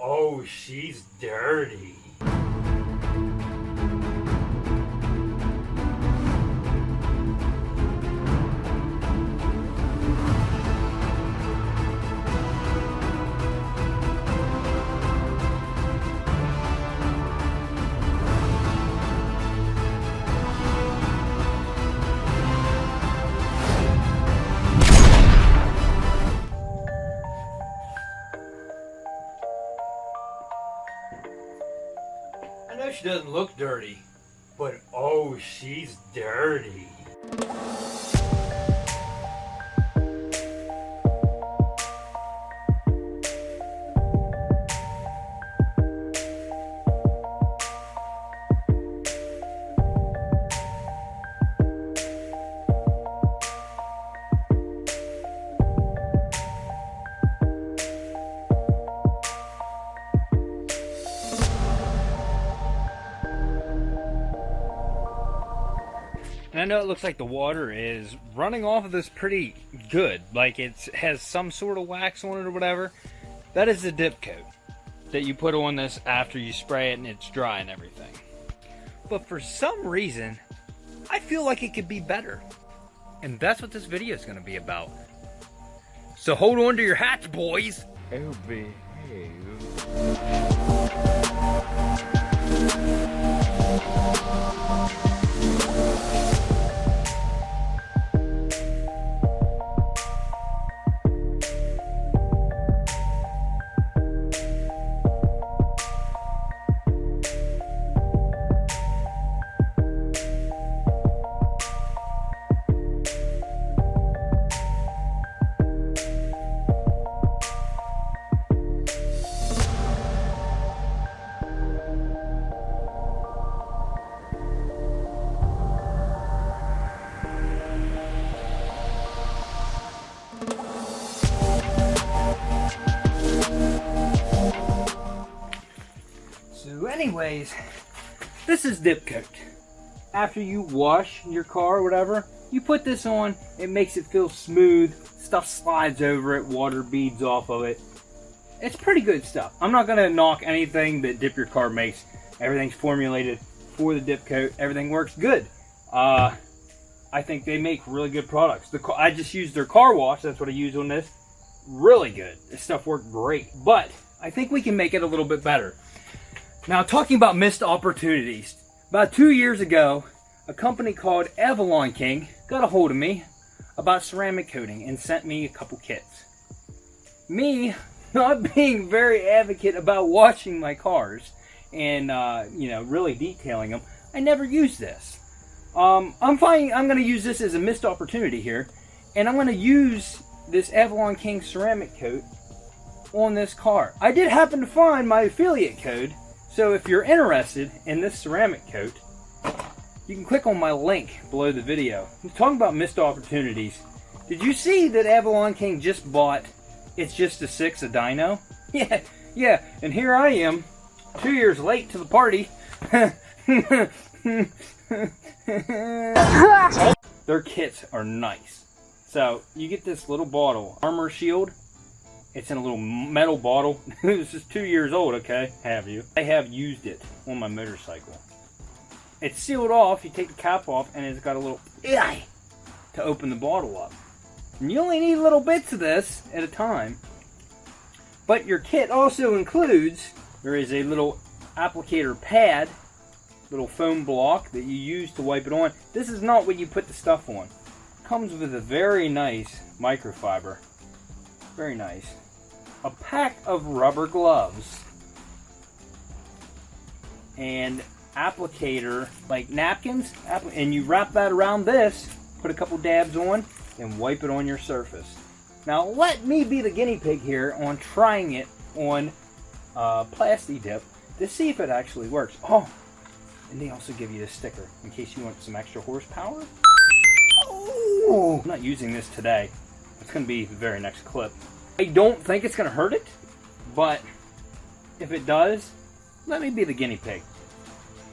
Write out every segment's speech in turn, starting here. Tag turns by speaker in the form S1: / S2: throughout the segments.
S1: oh, she's dirty. I know she doesn't look dirty, but oh, she's dirty.
S2: And I know it looks like the water is running off of this pretty good. Like it has some sort of wax on it or whatever. That is the dip coat that you put on this after you spray it and it's dry and everything. But for some reason, I feel like it could be better. And that's what this video is going to be about. So hold on to your hats, boys.
S3: Oh, behave.
S2: So anyways, this is dip coat. After you wash your car or whatever, you put this on, it makes it feel smooth, stuff slides over it, water beads off of it. It's pretty good stuff. I'm not gonna knock anything that Dip Your Car makes. Everything's formulated for the dip coat, everything works good. I think they make really good products. I just used their car wash, that's what I use on this. Really good, this stuff worked great. But I think we can make it a little bit better. Now, talking about missed opportunities, about 2 years ago, a company called Avalon King got a hold of me about ceramic coating and sent me a couple kits. Me, not being very advocate about washing my cars and really detailing them, I never used this. I'm going to use this as a missed opportunity here, and I'm going to use this Avalon King ceramic coat on this car. I did happen to find my affiliate code. So if you're interested in this ceramic coat, you can click on my link below the video. I'm talking about missed opportunities. Did you see that Avalon King just bought It's Just a Six, a dyno? Yeah, and here I am, 2 years late to the party. Their kits are nice. So you get this little bottle, Armor Shield. It's in a little metal bottle. This is 2 years old, okay? Have you? I have used it on my motorcycle. It's sealed off. You take the cap off, and it's got a little to open the bottle up. And you only need little bits of this at a time. But your kit also includes, there is a little applicator pad, little foam block that you use to wipe it on. This is not what you put the stuff on. It comes with a very nice microfiber. Very nice. A pack of rubber gloves and applicator, like napkins, and you wrap that around this, put a couple dabs on, and wipe it on your surface. Now let me be the guinea pig here on trying it on plastidip to see if it actually works. Oh, and they also give you this sticker in case you want some extra horsepower. Oh, I'm not using this today. It's going to be the very next clip. I don't think it's going to hurt it, but if it does, let me be the guinea pig.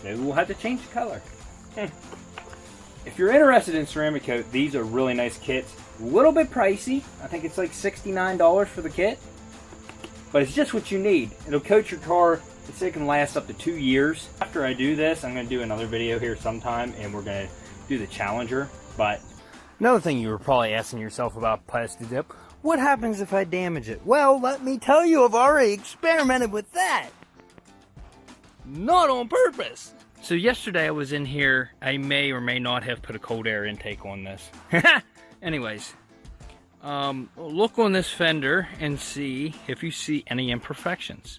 S2: Maybe we'll have to change the color. If you're interested in ceramic coat, these are really nice kits. A little bit pricey. I think it's like $69 for the kit. but it's just what you need. It'll coat your car so it can last up to 2 years. After I do this, I'm going to do another video here sometime, and we're going to do the Challenger. But another thing you were probably asking yourself about plastidip, what happens if I damage it? Well, let me tell you, I've already experimented with that. Not on purpose. So yesterday I was in here. I may or may not have put a cold air intake on this. Anyways, look on this fender and see if you see any imperfections.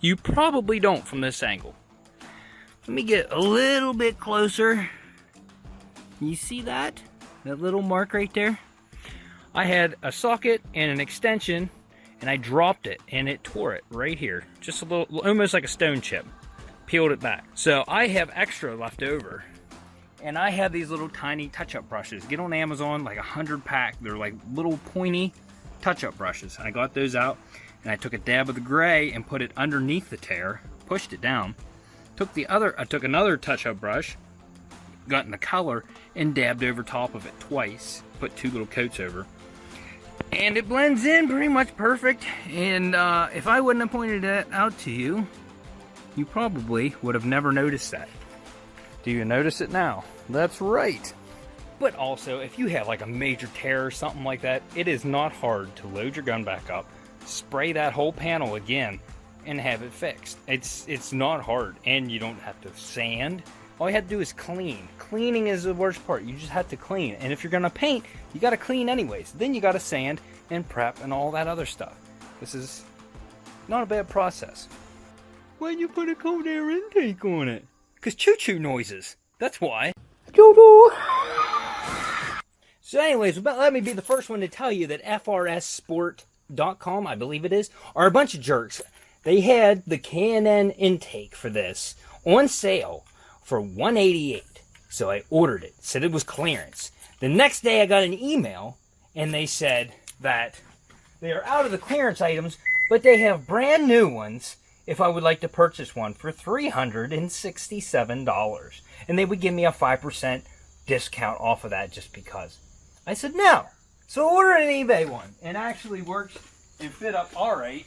S2: You probably don't from this angle. Let me get a little bit closer. You see that? That little mark right there? I had a socket and an extension, and I dropped it, and it tore it right here. Just a little, almost like a stone chip. Peeled it back. So I have extra left over, and I have these little tiny touch-up brushes. Get on Amazon, like 100 pack. They're like little pointy touch-up brushes. I got those out, and I took a dab of the gray and put it underneath the tear, pushed it down. I took another touch-up brush, got in the color, and dabbed over top of it twice. Put 2 little coats over. And it blends in pretty much perfect. And if I wouldn't have pointed that out to you, you probably would have never noticed that. Do you notice it now? That's right. But also, if you have like a major tear or something like that, it is not hard to load your gun back up, spray that whole panel again, and have it fixed. It's not hard, and you don't have to sand. All you have to do is clean. Cleaning is the worst part. You just have to clean. And if you're going to paint, you got to clean anyways. Then you got to sand and prep and all that other stuff. This is not a bad process. Why'd you put a cold air intake on it? Because choo-choo noises. That's why. Choo-choo! So anyways, let me be the first one to tell you that FRSsport.com, I believe it is, are a bunch of jerks. They had the K&N intake for this on sale for $188. So I ordered it. Said it was clearance. The next day I got an email and they said that they are out of the clearance items, but they have brand new ones if I would like to purchase one for $367. And they would give me a 5% discount off of that just because. I said no. So I ordered an eBay one, and it actually worked and fit up alright.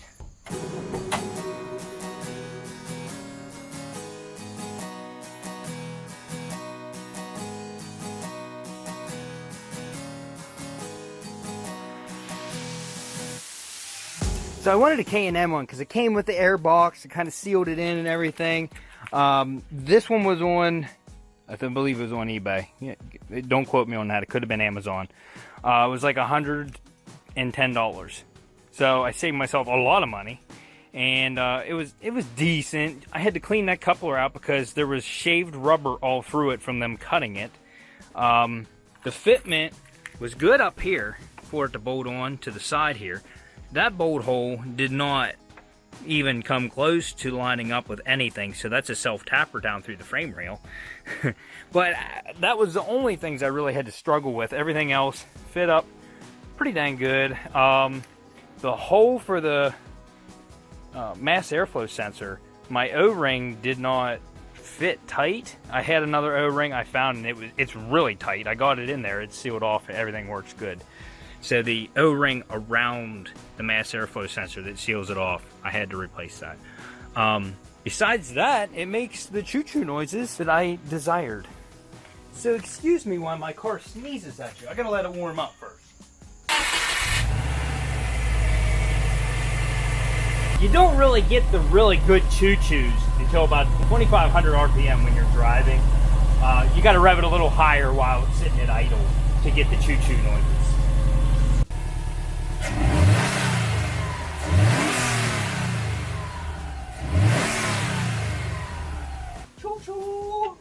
S2: So I wanted a K&N one because it came with the air box. It kind of sealed it in and everything. This one was on, I believe it was on eBay. Yeah, don't quote me on that. It could have been Amazon. It was like $110. So I saved myself a lot of money. And it was decent. I had to clean that coupler out because there was shaved rubber all through it from them cutting it. The fitment was good up here for it to bolt on to the side here. That bolt hole did not even come close to lining up with anything, so that's a self-tapper down through the frame rail. But that was the only things I really had to struggle with. Everything else fit up pretty dang good. The hole for the mass airflow sensor, my O-ring did not fit tight. I had another O-ring I found, and it's really tight. I got it in there, it's sealed off, everything works good. So the O-ring around the mass airflow sensor that seals it off, I had to replace that. Besides that, it makes the choo-choo noises that I desired. So excuse me while my car sneezes at you. I gotta let it warm up first. You don't really get the really good choo-choos until about 2,500 RPM when you're driving. You gotta rev it a little higher while it's sitting at idle to get the choo-choo noises. Choo-choo!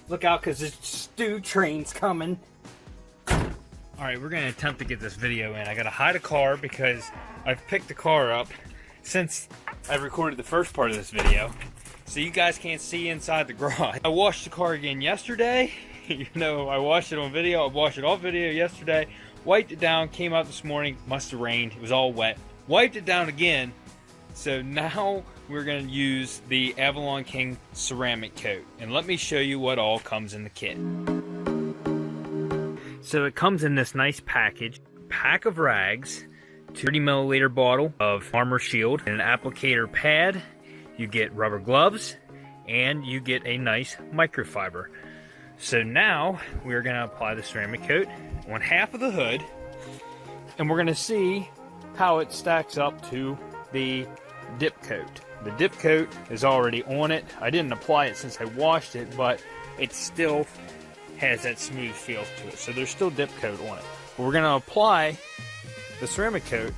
S2: Look out, because the stew train's coming. Alright, we're going to attempt to get this video in. I got to hide a car because I've picked the car up since I recorded the first part of this video. So you guys can't see inside the garage. I washed the car again yesterday. You know, I washed it on video. I washed it off video yesterday. Wiped it down, came out this morning, must have rained, it was all wet. Wiped it down again, so now we're going to use the Avalon King ceramic coat. And let me show you what all comes in the kit. So it comes in this nice package, pack of rags, 30 milliliter bottle of Armor Shield, and an applicator pad. You get rubber gloves, and you get a nice microfiber. So now we're going to apply the ceramic coat on half of the hood, and we're going to see how it stacks up to the dip coat. The dip coat is already on it. I didn't apply it since I washed it, but it still has that smooth feel to it. So there's still dip coat on it. But we're going to apply the ceramic coat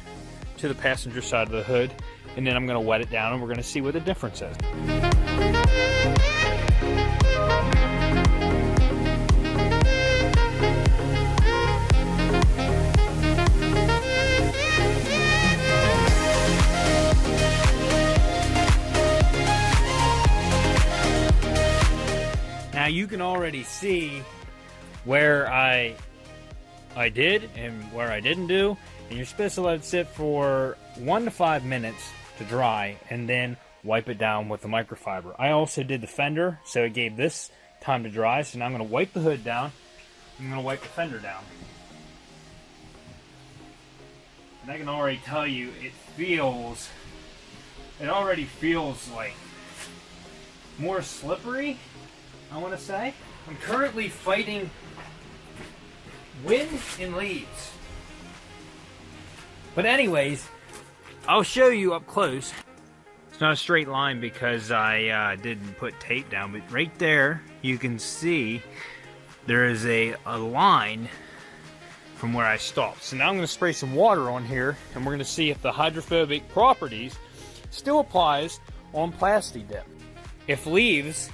S2: to the passenger side of the hood, and then I'm going to wet it down, and we're going to see what the difference is. Now you can already see where I did and where I didn't do, and you're supposed to let it sit for 1 to 5 minutes to dry and then wipe it down with the microfiber. I also did the fender, so it gave this time to dry. So now I'm going to wipe the hood down. I'm going to wipe the fender down. And I can already tell you it already feels like more slippery, I want to say. I'm currently fighting wind and leaves. But anyways, I'll show you up close. It's not a straight line because I didn't put tape down, but right there you can see there is a line from where I stopped. So now I'm going to spray some water on here, and we're going to see if the hydrophobic properties still applies on plastidip. If leaves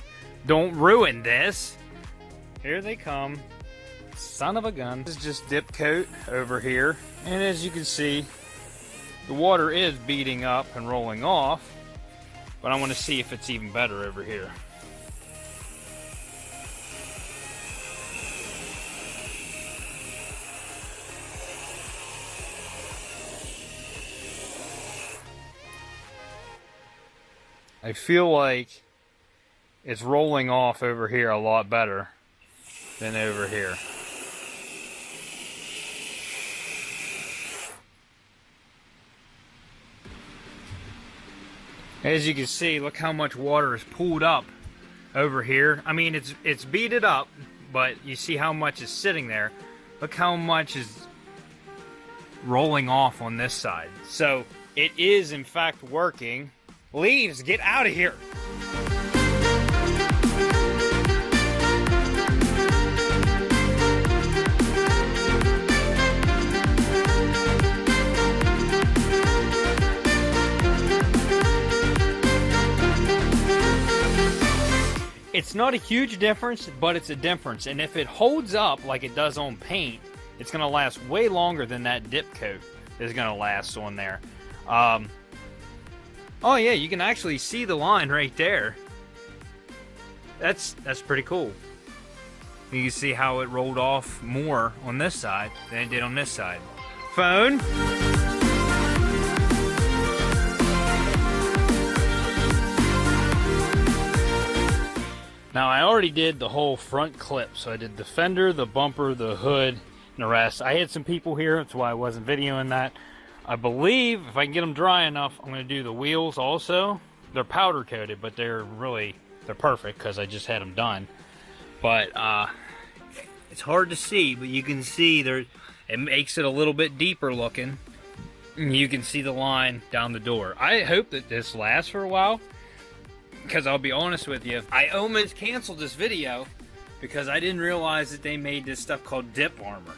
S2: don't ruin this, here they come. Son of a gun. This is just dip coat over here, and as you can see, the water is beating up and rolling off, but I want to see if it's even better over here. I feel like it's rolling off over here a lot better than over here. As you can see, look how much water is pulled up over here. I mean, it's beaded up, but you see how much is sitting there. Look how much is rolling off on this side. So it is in fact working. Leaves, get out of here. It's not a huge difference, but it's a difference. And if it holds up like it does on paint, it's going to last way longer than that dip coat is going to last on there. Oh yeah, you can actually see the line right there. That's pretty cool. You can see how it rolled off more on this side than it did on this side. Phone. Now I already did the whole front clip, so I did the fender, the bumper, the hood, and the rest. I had some people here, that's why I wasn't videoing that. I believe if I can get them dry enough, I'm going to do the wheels also. They're powder coated, but they're perfect because I just had them done. But it's hard to see, but you can see there. It makes it a little bit deeper looking. You can see the line down the door. I hope that this lasts for a while, because I'll be honest with you, I almost canceled this video because I didn't realize that they made this stuff called dip armor.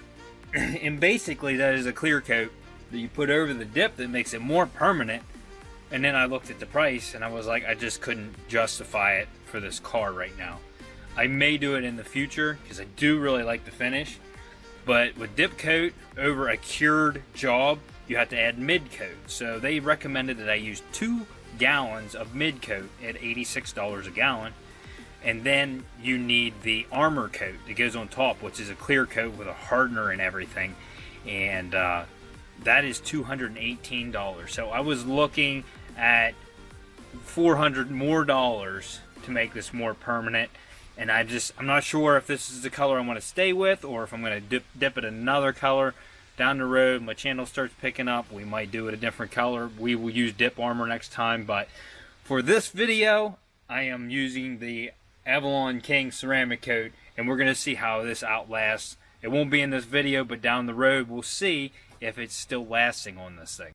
S2: And basically that is a clear coat that you put over the dip that makes it more permanent. And then I looked at the price and I was like, I just couldn't justify it for this car right now. I may do it in the future because I do really like the finish, but with dip coat over a cured job, you have to add mid coat. So they recommended that I use 2 gallons of mid coat at $86 a gallon, and then you need the armor coat that goes on top, which is a clear coat with a hardener and everything, and that is $218. So I was looking at $400 more to make this more permanent, and I'm not sure if this is the color I want to stay with or if I'm going to dip it another color. Down the road, my channel starts picking up, we might do it a different color. We will use dip armor next time, but for this video, I am using the Avalon King ceramic coat, and we're going to see how this outlasts. It won't be in this video, but down the road, we'll see if it's still lasting on this thing.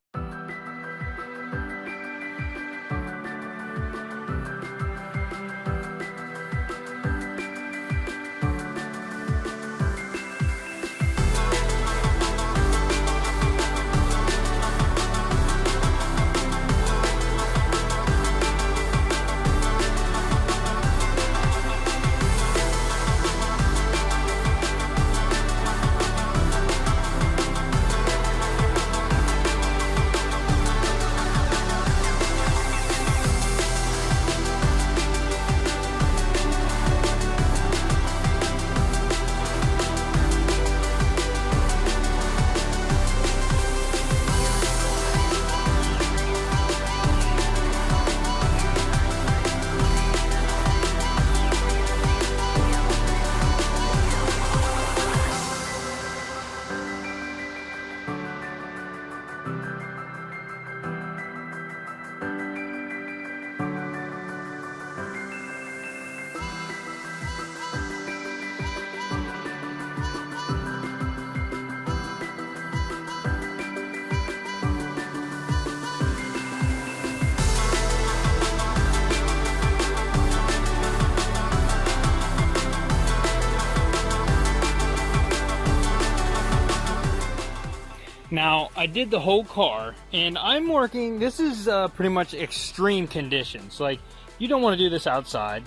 S2: Now, I did the whole car, and I'm working, this is pretty much extreme conditions. Like, you don't want to do this outside.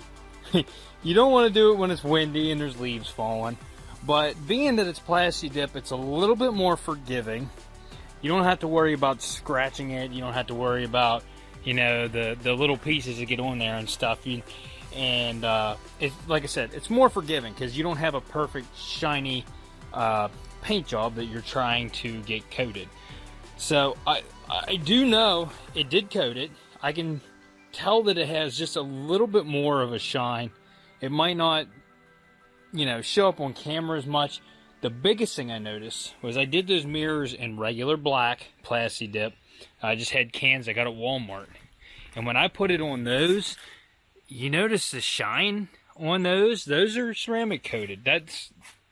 S2: You don't want to do it when it's windy and there's leaves falling. But being that it's plastidip, it's a little bit more forgiving. You don't have to worry about scratching it. You don't have to worry about, you know, the little pieces that get on there and stuff. It's, like I said, it's more forgiving because you don't have a perfect, shiny paint job that you're trying to get coated. So I do know it did coat it. I can tell that it has just a little bit more of a shine. It might not, you know, show up on camera as much. The biggest thing I noticed was I did those mirrors in regular black plastidip. I just had cans I got at Walmart, and when I put it on those, you notice the shine on those. Those are ceramic coated.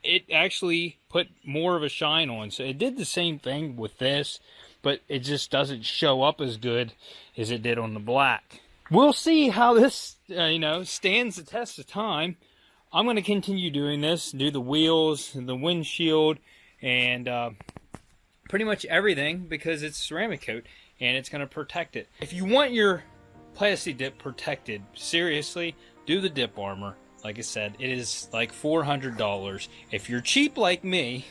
S2: It actually put more of a shine on. So it did the same thing with this, but it just doesn't show up as good as it did on the black. We'll see how this, you know, stands the test of time. I'm going to continue doing this, do the wheels and the windshield and pretty much everything because it's ceramic coat and it's going to protect it. If you want your plastidip protected, seriously, do the dip armor. Like I said, it is like $400. If you're cheap like me,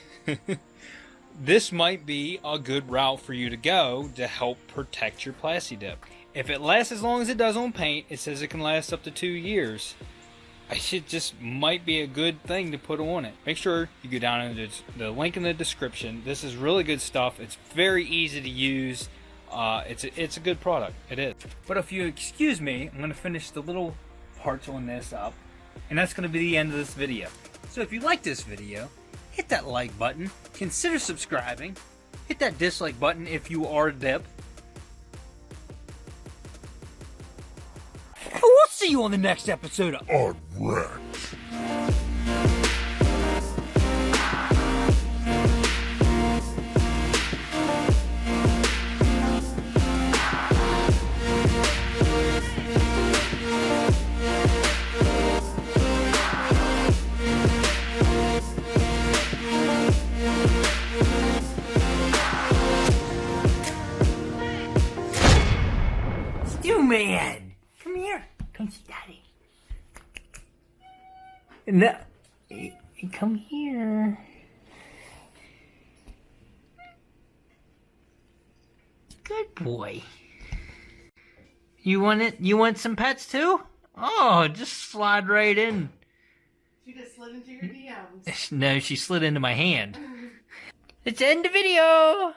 S2: this might be a good route for you to go to help protect your plastidip. If it lasts as long as it does on paint, it says it can last up to 2 years. It just might be a good thing to put on it. Make sure you go down into the link in the description. This is really good stuff. It's very easy to use. It's a good product. It is. But if you excuse me, I'm going to finish the little parts on this up. And that's going to be the end of this video. So if you like this video, hit that like button, consider subscribing, hit that dislike button if you are dip. And we'll see you on the next episode of Unwrapped. Man, come here. Come see Daddy. No, come here. Good boy. You want it? You want some pets too? Oh, just slide right in.
S3: She just slid into your DMs.
S2: No, she slid into my hand. Let's end the video.